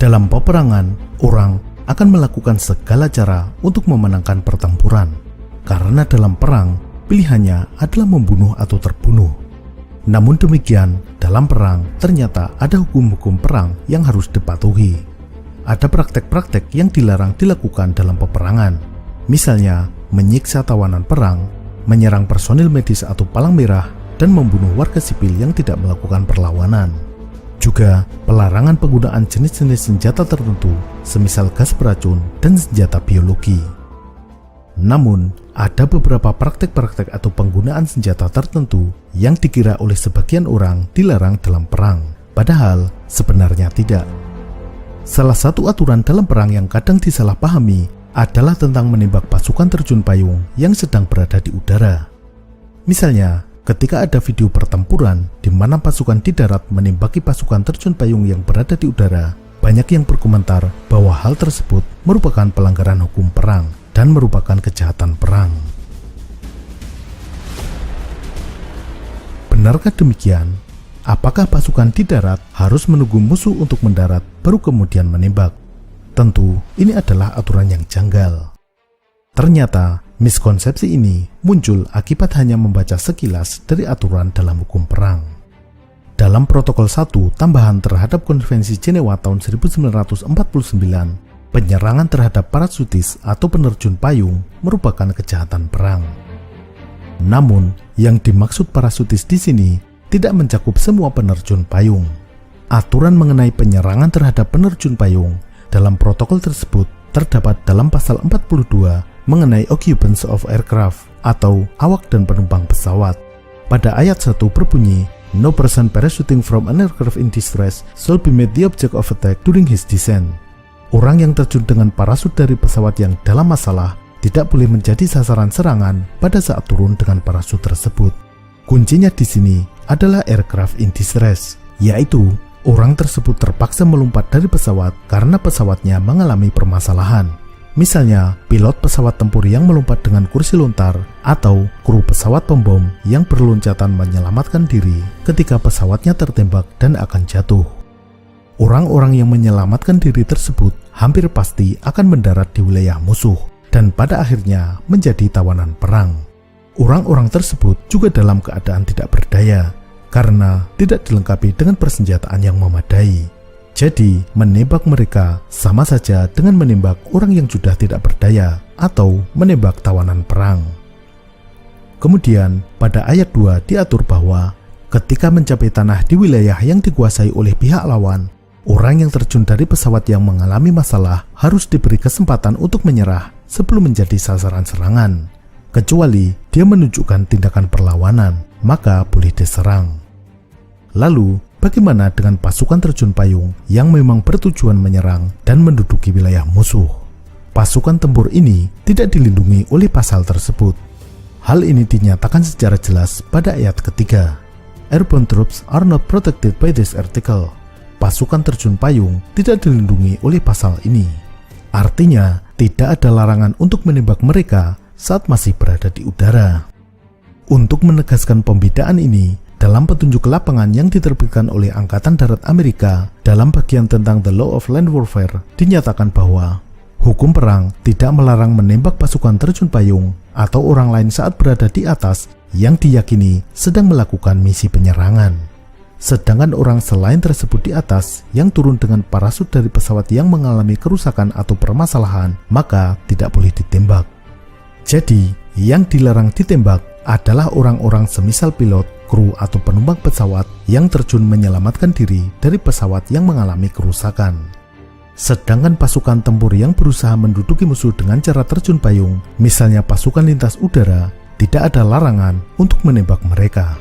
Dalam peperangan, orang akan melakukan segala cara untuk memenangkan pertempuran. Karena dalam perang, pilihannya adalah membunuh atau terbunuh. Namun demikian, dalam perang ternyata ada hukum-hukum perang yang harus dipatuhi. Ada praktek-praktek yang dilarang dilakukan dalam peperangan. Misalnya, menyiksa tawanan perang, menyerang personil medis atau palang merah, dan membunuh warga sipil yang tidak melakukan perlawanan. Juga pelarangan penggunaan jenis-jenis senjata tertentu, semisal gas beracun dan senjata biologi. Namun, ada beberapa praktek-praktek atau penggunaan senjata tertentu yang dikira oleh sebagian orang dilarang dalam perang, padahal sebenarnya tidak. Salah satu aturan dalam perang yang kadang disalahpahami adalah tentang menembak pasukan terjun payung yang sedang berada di udara. Misalnya, ketika ada video pertempuran di mana pasukan di darat menembaki pasukan terjun payung yang berada di udara, banyak yang berkomentar bahwa hal tersebut merupakan pelanggaran hukum perang dan merupakan kejahatan perang. Benarkah demikian? Apakah pasukan di darat harus menunggu musuh untuk mendarat baru kemudian menembak? Tentu, ini adalah aturan yang janggal. Ternyata, miskonsepsi ini muncul akibat hanya membaca sekilas dari aturan dalam hukum perang. Dalam Protokol 1 tambahan terhadap Konvensi Jenewa tahun 1949, penyerangan terhadap parasutis atau penerjun payung merupakan kejahatan perang. Namun, yang dimaksud parasutis di sini tidak mencakup semua penerjun payung. Aturan mengenai penyerangan terhadap penerjun payung dalam protokol tersebut terdapat dalam pasal 42 mengenai occupants of aircraft atau awak dan penumpang pesawat. Pada ayat 1 berbunyi, "No person parachuting from an aircraft in distress shall be made the object of attack during his descent." Orang yang terjun dengan parasut dari pesawat yang dalam masalah tidak boleh menjadi sasaran serangan pada saat turun dengan parasut tersebut. Kuncinya di sini adalah aircraft in distress, yaitu orang tersebut terpaksa melompat dari pesawat karena pesawatnya mengalami permasalahan. Misalnya, pilot pesawat tempur yang melompat dengan kursi lontar atau kru pesawat pembom yang berloncatan menyelamatkan diri ketika pesawatnya tertembak dan akan jatuh. Orang-orang yang menyelamatkan diri tersebut hampir pasti akan mendarat di wilayah musuh dan pada akhirnya menjadi tawanan perang. Orang-orang tersebut juga dalam keadaan tidak berdaya karena tidak dilengkapi dengan persenjataan yang memadai. Jadi, menembak mereka sama saja dengan menembak orang yang sudah tidak berdaya atau menembak tawanan perang. Kemudian, pada ayat 2 diatur bahwa ketika mencapai tanah di wilayah yang dikuasai oleh pihak lawan, orang yang terjun dari pesawat yang mengalami masalah harus diberi kesempatan untuk menyerah sebelum menjadi sasaran serangan. Kecuali dia menunjukkan tindakan perlawanan, maka boleh diserang. Lalu, bagaimana dengan pasukan terjun payung yang memang bertujuan menyerang dan menduduki wilayah musuh? Pasukan tempur ini tidak dilindungi oleh pasal tersebut. Hal ini dinyatakan secara jelas pada ayat ketiga. Airborne troops are not protected by this article. Pasukan terjun payung tidak dilindungi oleh pasal ini. Artinya, tidak ada larangan untuk menembak mereka saat masih berada di udara. Untuk menegaskan pembedaan ini, dalam petunjuk lapangan yang diterbitkan oleh Angkatan Darat Amerika dalam bagian tentang The Law of Land Warfare, dinyatakan bahwa hukum perang tidak melarang menembak pasukan terjun payung atau orang lain saat berada di atas yang diyakini sedang melakukan misi penyerangan. Sedangkan orang selain tersebut di atas yang turun dengan parasut dari pesawat yang mengalami kerusakan atau permasalahan, maka tidak boleh ditembak. Jadi, yang dilarang ditembak adalah orang-orang semisal pilot, kru atau penumpang pesawat yang terjun menyelamatkan diri dari pesawat yang mengalami kerusakan. Sedangkan pasukan tempur yang berusaha menduduki musuh dengan cara terjun payung, misalnya pasukan lintas udara, tidak ada larangan untuk menembak mereka.